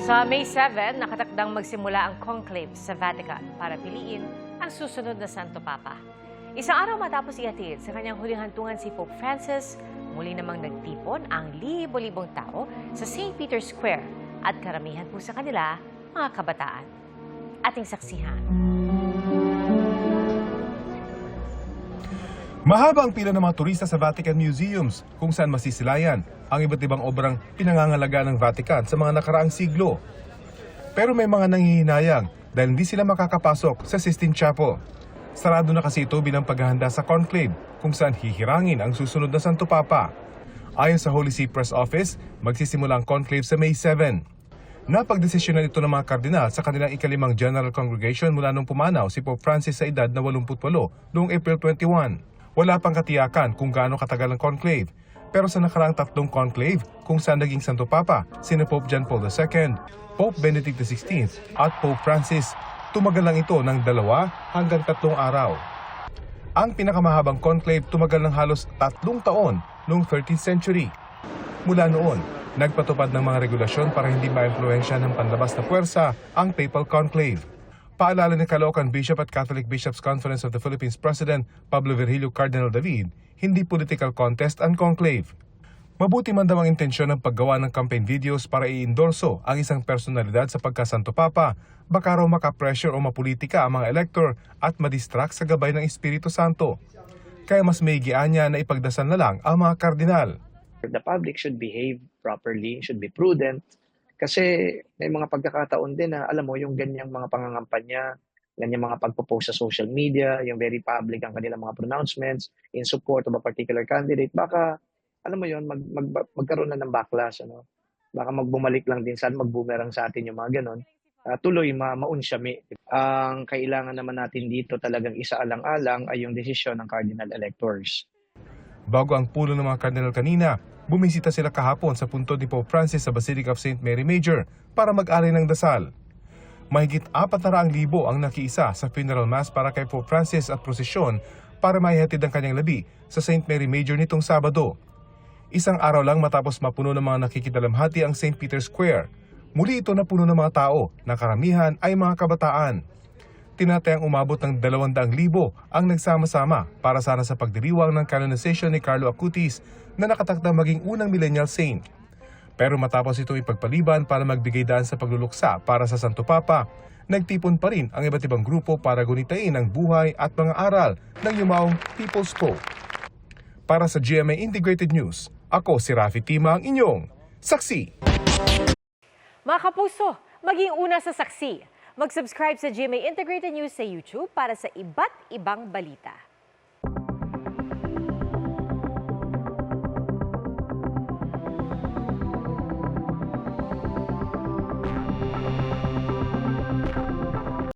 Sa May 7, nakatakdang magsimula ang conclave sa Vatican para piliin ang susunod na Santo Papa. Isang araw matapos ihatid sa kanyang huling hantungan si Pope Francis, muli namang nagtipon ang libo-libong tao sa St. Peter's Square at karamihan po sa kanila mga kabataan. Ating saksihan. Mahaba ang pila ng mga turista sa Vatican Museums kung saan masisilayan ang iba't ibang obrang pinangangalaga ng Vatican sa mga nakaraang siglo. Pero may mga nanghihinayang dahil hindi sila makakapasok sa Sistine Chapel. Sarado na kasi ito bilang paghahanda sa conclave kung saan hihirangin ang susunod na Santo Papa. Ayon sa Holy See Press Office, magsisimula ang conclave sa May 7. Napagdesisyonan ito ng mga kardinal sa kanilang ikalimang General Congregation mula nung pumanaw si Pope Francis sa edad na 88 noong April 21. Wala pang katiyakan kung gaano katagal ang conclave. Pero sa nakaraang tatlong conclave kung saan naging Santo Papa, sina Pope John Paul II, Pope Benedict XVI at Pope Francis, tumagal lang ito ng 2 hanggang 3 araw. Ang pinakamahabang conclave tumagal ng halos 3 taon noong 13th century. Mula noon, nagpatupad ng mga regulasyon para hindi ma-impluwensya ng panlabas na puwersa ang Papal Conclave. Paalala ni Caloocan Bishop at Catholic Bishops Conference of the Philippines President Pablo Virgilio Cardinal David, hindi political contest ang conclave. Mabuti man daw ang intensyon ng paggawa ng campaign videos para i-endorso ang isang personalidad sa pagka-Santo Papa, baka raw makapressure o mapolitika ang mga elector at madistract sa gabay ng Espiritu Santo. Kaya mas maigian niya na ipagdasal na lang ang mga kardinal. The public should behave properly, should be prudent. Kasi may mga pagkakataon din na alam mo yung ganyang mga pangangampanya, ganyang mga pagpo-post sa social media, yung very public ang kanilang mga pronouncements in support of a particular candidate, baka alam mo yun, magkaroon na ng backlash. Ano? Baka magbumalik lang din saan, magbumerang sa atin yung mga ganon. Tuloy maunsyami. Ang kailangan naman natin dito talagang isaalang-alang ay yung desisyon ng cardinal electors. Bago ang pulo ng mga kardinal kanina, bumisita sila kahapon sa puntod ni Pope Francis sa Basilica of St. Mary Major para mag-alay ng dasal. Mahigit 400,000 ang nakiisa sa funeral mass para kay Pope Francis at prosesyon para maihatid ang kanyang labi sa St. Mary Major nitong Sabado. Isang araw lang matapos mapuno ng mga nakikidalamhati ang St. Peter's Square, muli ito napuno ng mga tao na karamihan ay mga kabataan. Tinatayang umabot ng 200,000 ang nagsama-sama para sana sa pagdiriwang ng canonization ni Carlo Acutis na nakatakdang maging unang millennial saint. Pero matapos ito ipagpaliban para magbigay daan sa pagluluksa para sa Santo Papa, nagtipon pa rin ang iba't ibang grupo para gunitain ang buhay at mga aral ng yumaong People's Pope. Para sa GMA Integrated News, ako si Rafi Tima, ang inyong saksi. Mga kapuso, maging una sa saksi. Mag-subscribe sa GMA Integrated News sa YouTube para sa iba't ibang balita.